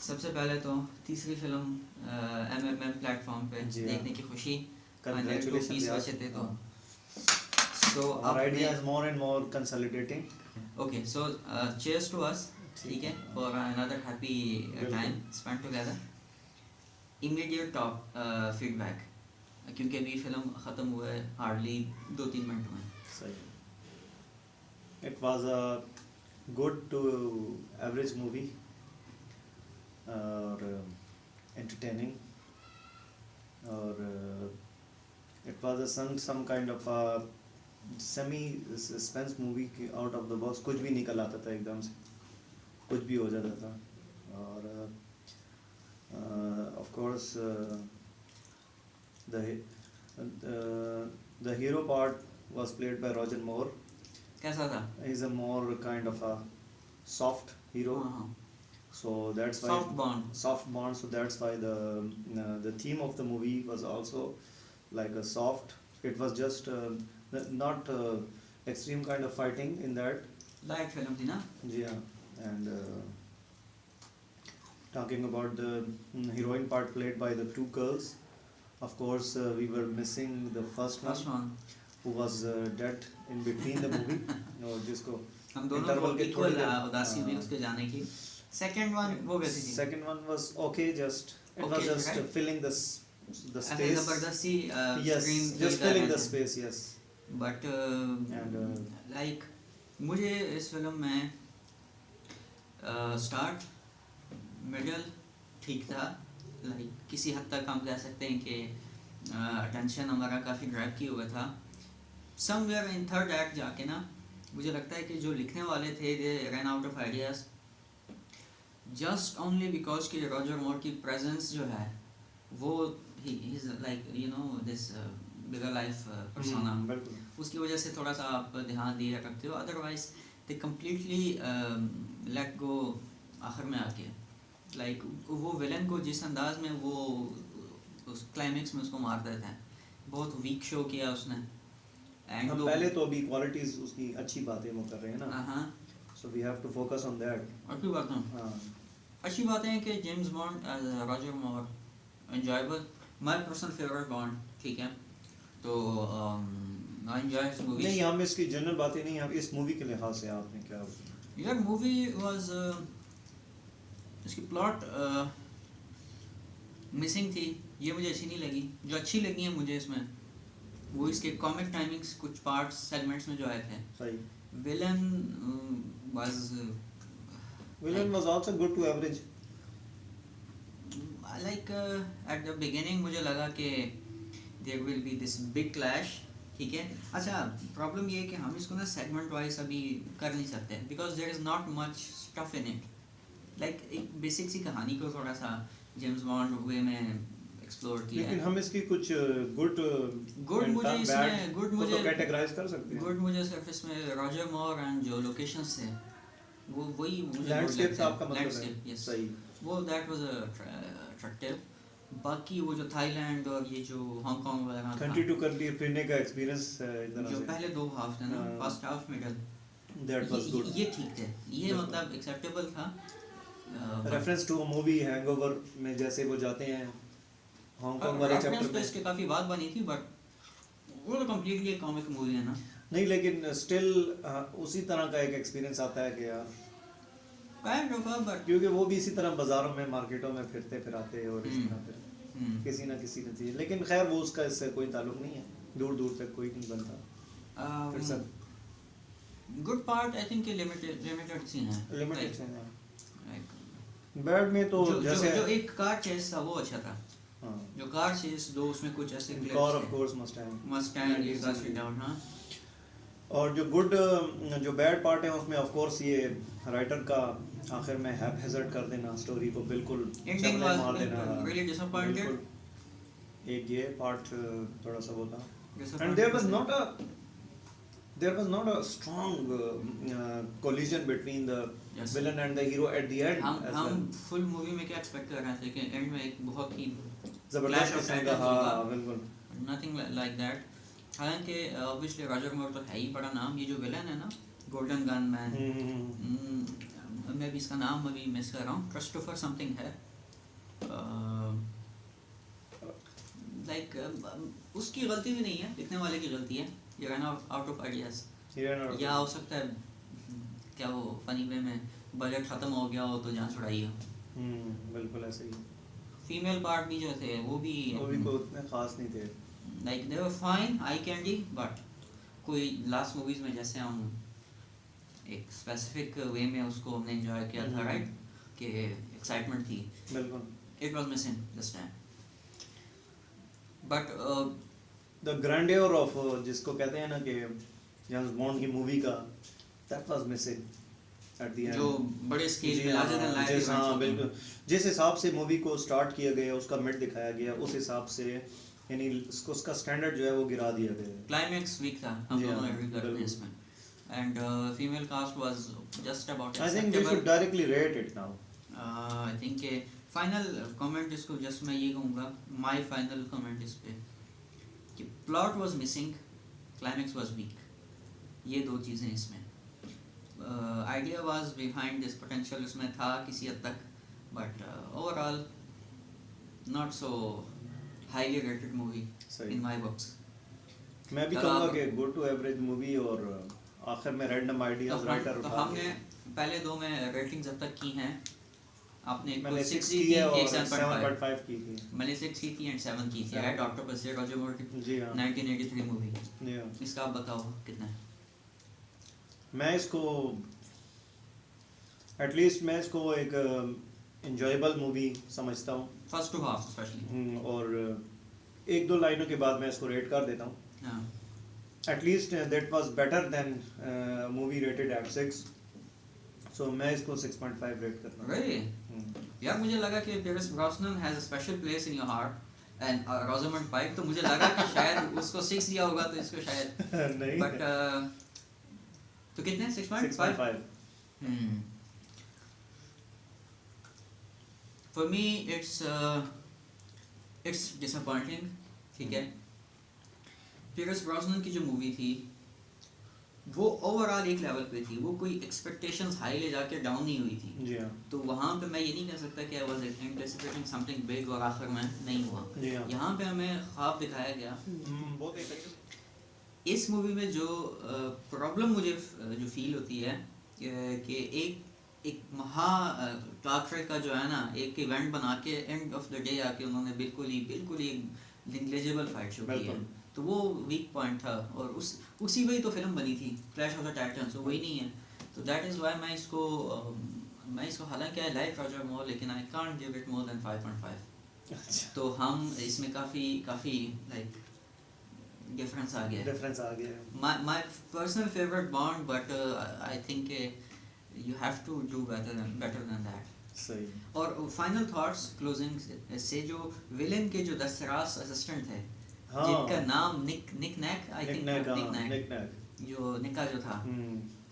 سب سے پہلے تو تیسری فلم MMM پلیٹ فارم پہ دیکھنے کی خوشی. Congratulations. 20 بچے تھے تو. So our idea is more and more consolidating. Okay, so cheers to us. ٹھیک ہے, for another happy time spent together. Immediate top feedback, کیونکہ ابھی فلم ختم ہوا ہے ہارڈلی 2-3 منٹ میں. صحیح. It was a good to average movie اور entertaining اور it was a some kind of a semi suspense movie out of the box. کچھ بھی نکل آتا تھا ایک دم سے, کچھ بھی ہو جاتا تھا. اور of course the hero part was played by Roger Moore. کیسا تھا؟ He's a more kind of a soft hero. So that's why soft bond. So that's why the theme of the movie was also like a soft. It was just not extreme kind of fighting in that. Light film tھی نا. Yeah. And talking about the heroine part played by the two girls, of course we were missing the first one who was dead in between the movie. اور جس کو ہم دونوں کو equal اداسی ہوئی اس کے جانے کی. Second one وہ کیسی تھی؟ Second one was okay, just it was just filling the space. زبردستی yes, just filling the space, yes. But like مجھے اس فلم میں اسٹارٹ مڈل ٹھیک تھا. لائک کسی حد تک ہم کہہ سکتے ہیں کہ اٹینشن ہمارا کافی ڈرائیو کیا ہوا تھا. سم ویئر ان تھرڈ ایکٹ جا کے نا مجھے لگتا ہے کہ جو لکھنے والے تھے they ran out of ideas just only because کہ راجر مور کی پریزنس جو ہے وہ like you know this bigger life persona, اس کی وجہ سے تھوڑا سا آپ دھیان دیے رکھتے ہو. Otherwise they completely let go آخر میں آ کے. لائک وہ ویلن کو جس انداز میں وہ اس کلائمیکس میں اس کو مار دیتے ہیں, بہت ویک شو کیا اس نے. ہم پہلے تو ابھی کوالٹیز اس کی اچھی باتیں وہ کر رہے ہیں نا. ہاں, so we have to focus on that. اچھی بات ہے. ہاں, اچھی باتیں ہیں کہ James Bond Roger Moore enjoyable, my personal favourite Bond. ٹھیک ہے, تو آئی انجوائے اس مووی. نہیں, ہم اس کی جنرل باتیں نہیں, ہم اس مووی کے لحاظ سے آپ نے کیا یار مووی واز اس کی پلاٹ مسنگ تھی, یہ مجھے اچھی نہیں لگی. جو اچھی لگی ہیں مجھے اس میں وہ اس کے کامک ٹائمنگس کچھ پارٹس سیگمنٹس میں جو آئے تھے. صحیح. Villain was also good to average. Like at the beginning مجھے لگا کہ there will be this big clash. ٹھیک ہے. اچھا پرابلم یہ ہے کہ ہم اس کو نا سیگمنٹ وائز ابھی کر نہیں سکتے because there is not much stuff in it. Like ایک بیسک سی کہانی کو تھوڑا سا جیمز بانڈ وے میں ایکسپلور کیا ہے. لیکن ہم اس کی کچھ گڈ مجھے اس میں مجھے کیٹیگرائز کر سکتے ہیں. گڈ مجھے صرف اس میں راجر مور اینڈ جو لوکیشنز تھے وہی لینڈسکیپ آپ کا مطلب ہے. صحیح, وہ دیٹ واز اٹریکٹیو. باقی وہ جو تھائی لینڈ اور یہ جو ہانگ کانگ وغیرہ کنٹری ٹو کنٹری پھرنے کا ایکسپیرینس جو پہلے 2 ہاف تھے نا, first half middle, that was good. یہ ٹھیک تھے, یہ مطلب ایکسیپٹیبل تھا. Reference to movie Hangover میں جیسے وہ جاتے ہیں ہانگ کانگ والے چیپٹر میں, اس کی کافی بات بنی تھی بٹ وہ تو کمپلیٹلی ایک کامک مووی ہے نا. نہیں لیکن اسٹل اسی طرح کا ایک ایکسپیرینس آتا ہے کہ یار کیونکہ وہ بھی اسی طرح بازاروں میں مارکیٹوں میں پھرتے پھراتے اور اس طرح پھر کسی نہ کسی نتیجے. لیکن خیر وہ اس کا اس سے کوئی تعلق نہیں ہے, دور دور تک کوئی نہیں بنتا. پھر سب good part I think limited سی ہیں. لمیٹڈ سے بیڈ میں تو جیسے جو ایک کار چیز تھا وہ اچھا تھا. جو کار چیز 2 اس میں کچھ ایسے کار آف کورس مسٹینگ. ہاں, اور جو گڈ جو بیڈ پارٹ ہے اس میں آف کورس یہ رائٹر کا آخر میں ہیزرڈ کر دینا اسٹوری کو, بالکل مار دینا. ایک یہ پارٹ تھوڑا سا وہ تھا. And there was not a strong collision between the villain and the hero at the end. ہم فل مووی میں کیا ایکسپیکٹ کر رہے تھے کہ اینڈ میں ایک بہت ہی زبردست قسم کا, ہاں بالکل nothing like that. حالانکہ obviously راجر مور تو ہے ہی بڑا نام. یہ جو ویلن ہے نا گولڈن گن مین, मैं भी इसका नाम अभी मिस कर रहा हूँ, क्रिस्टोफर समथिंग है, लाइक उसकी गलती भी नहीं है, लिखने वाले की गलती है, ये रन आउट ऑफ आइडियाज, या हो सकता है क्या वो फनी वे में बजट ख़त्म हो गया हो तो जान छुड़ाई हो। बिल्कुल ऐसे ही। फीमेल पार्ट भी जो थे वो भी कोई उतने खास नहीं थे, like they were fine eye candy, but कोई लास्ट मूवीज में जैसे हम एक स्पेसिफिक वे में उसको हमने एंजॉय किया था, राइट, कि एक्साइटमेंट थी, बिल्कुल, it was missing this time, but the grandeur of जिसको कहते हैं ना कि जेम्स बॉन्ड की मूवी का, that was missing at the end, जो बड़े स्केल पे लार्जर देन लाइफ, हाँ बिल्कुल, जिस हिसाब से मूवी को स्टार्ट किया गया, उसका मिड दिखाया गया, उस हिसाब से यानी उसका स्टैंडर्ड जो है वो गिरा दिया गया, क्लाइमैक्स वीक था, हम दोनों एग्री करते हैं इसमें, and female cast was just about I think we should directly rate it now. I think final comment इसको जस्ट मैं ये कहूँगा, माय फाइनल कमेंट इस पे कि plot was missing, climax was weak, ये दो चीज़ें इसमें, idea was behind this, potential उसमें था किसी हद तक, but overall not so highly rated movie in my books. मैं भी कहूँगा कि गुड टू एवरेज मूवी, और आखिर में रैंडम आइडियाज राइटर तो उठा हमने पहले दो में रेटिंग्स अब तक की हैं, आपने मैंने 6 6 की है और 7.5 की थी, मैंने 6 की थी एंड 7 की थी, राइट, ऑक्टोपस से रॉजर मोर की जी हाँ 1983 मूवी, जी हाँ। इसका आप बताओ कितना है? मैं इसको एटलीस्ट मैं इसको एक एंजॉयबल मूवी समझता हूँ, फर्स्ट टू हाफ स्पेशली, और एक दो लाइनों के बाद मैं इसको रेट कर देता हूँ, हाँ, at least that was better than movie rated eight 6, सो मैं इसको 6.5 रेट करता हूँ। रियली यार, मुझे लगा कि Pierce Brosnan has a special place in your heart and Rosamund Pike, तो मुझे लगा कि शायद उसको 6 दिया होगा तो इसको शायद नहीं, बट तो कितने 6.5? For me it's disappointing, ठीक है, पियर्स ब्रॉसनन की जो मूवी थी वो ओवरऑल एक लेवल पे थी, वो कोई एक्सपेक्टेशंस हाई ले जाके डाउन नहीं हुई थी, जी हाँ तो वहाँ पे मैं ये नहीं कह सकता कि I was anticipating something big और आखिर में नहीं हुआ, जी हाँ, यहाँ पे हमें ख्वाब दिखाया गया। बहुत इस मूवी में जो प्रॉब्लम मुझे जो फील होती है कि एक महा कार ट्रैक का जो है ना एक इवेंट बना के एंड ऑफ द डे आके उन्होंने बिल्कुल ही नेग्लिजिबल फाइट शो की है, तो वो वीक पॉइंट था, और उसी वही तो फिल्म बनी थी क्लैश ऑफ द टाइटन्स, वो वही नहीं है, तो दैट इज़ वाई मैं इसको हालांकि आई लाइक रॉजर मोर, लेकिन I can't give it more than 5.5, तो हम इसमें काफ़ी लाइक डिफरेंस आ गया। My personal favorite Bond, but I think you have to do better than that. सही। और फाइनल थॉट्स क्लोजिंग से जो विलेन के जो दसरास असिस्टेंट थे, हाँ, जिनका नाम Nick Nack, I think Nick Nack, जो निका जो था,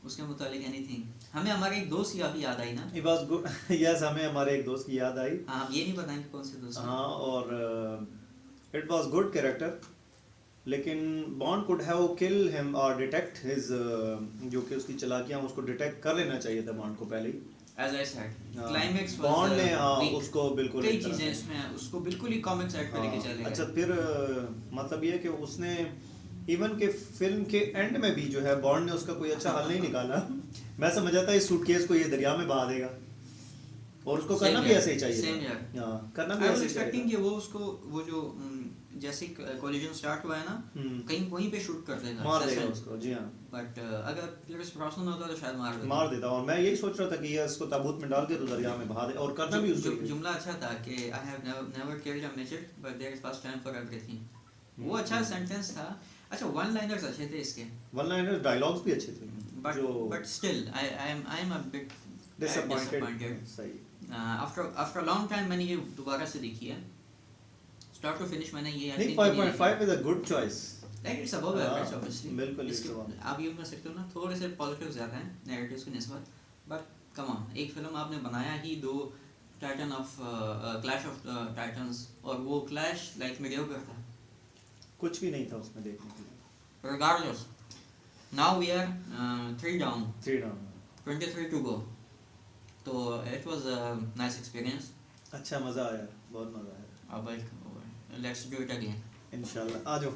उसके मुतालिक एनीथिंग, हमें हमारे एक दोस्त की अभी याद आई ना, It was good, yes, हमें हमारे एक दोस्त की याद आई, हाँ, ये नहीं बताएंगे कौन से दोस्त, हाँ, और it was good character, लेकिन bond could have kill him और डिटेक्ट हिज जो कि उसकी चालाकियां, उसको डिटेक्ट कर लेना चाहिए था बॉन्ड को पहले ही, as I said climax Bond ने उसको बिल्कुल कई चीजें इसमें उसको बिल्कुल ही कॉमिक साइड पे लेके चले गए। अच्छा, फिर मतलब ये कि उसने इवन के फिल्म के एंड में भी जो है बॉन्ड ने उसका कोई अच्छा हल नहीं निकाला। मैं समझा था इस सूटकेस को ये दरिया में बहा देगा, और उसको करना भी ऐसे ही चाहिए, करना भी ऐसे ही चाहिए कि वो उसको वो जो जैसे कोलिजन स्टार्ट हुआ है ना, कहीं वहीं पे शूट कर देगा, मार देगा उसको, जी हाँ, बट अगर पियर्स ब्रॉसनन होता तो शायद मार देता, और मैं यही सोच रहा था कि ये इसको ताबूत में डाल के तो दरिया में बहा दे, और करना भी उसको जुमला अच्छा था कि I have never killed a midget but there is first time for everything, वो अच्छा सेंटेंस था। अच्छा, वन लाइनर्स अच्छे थे इसके, वन लाइनर्स डायलॉग्स भी अच्छे थे, but still I am a bit disappointed. सही, आफ्टर अ लॉन्ग टाइम मैंने ये दोबारा से देखी है, स्टार्ट टू फिनिश मैंने ये, I think 5.5 is a good choice, like it's above average obviously, बिल्कुल आप ये कह सकते हो ना, थोड़े से पॉजिटिव ज्यादा हैं नैरेटिव्स की निस्बत, बट कम ऑन, एक फिल्म आपने बनाया ही दो Titan of clash of titans, और वो क्लैश लाइक मीडियोकर था, कुछ भी नहीं था उसमें देखने के लिए। Regardless, now we are 3 down, 3 down, 23 to go. it was a nice experience. اچھا مزہ آیا, بہت مزہ آیا. Let's do it again. انشاءاللہ, آ جاؤ.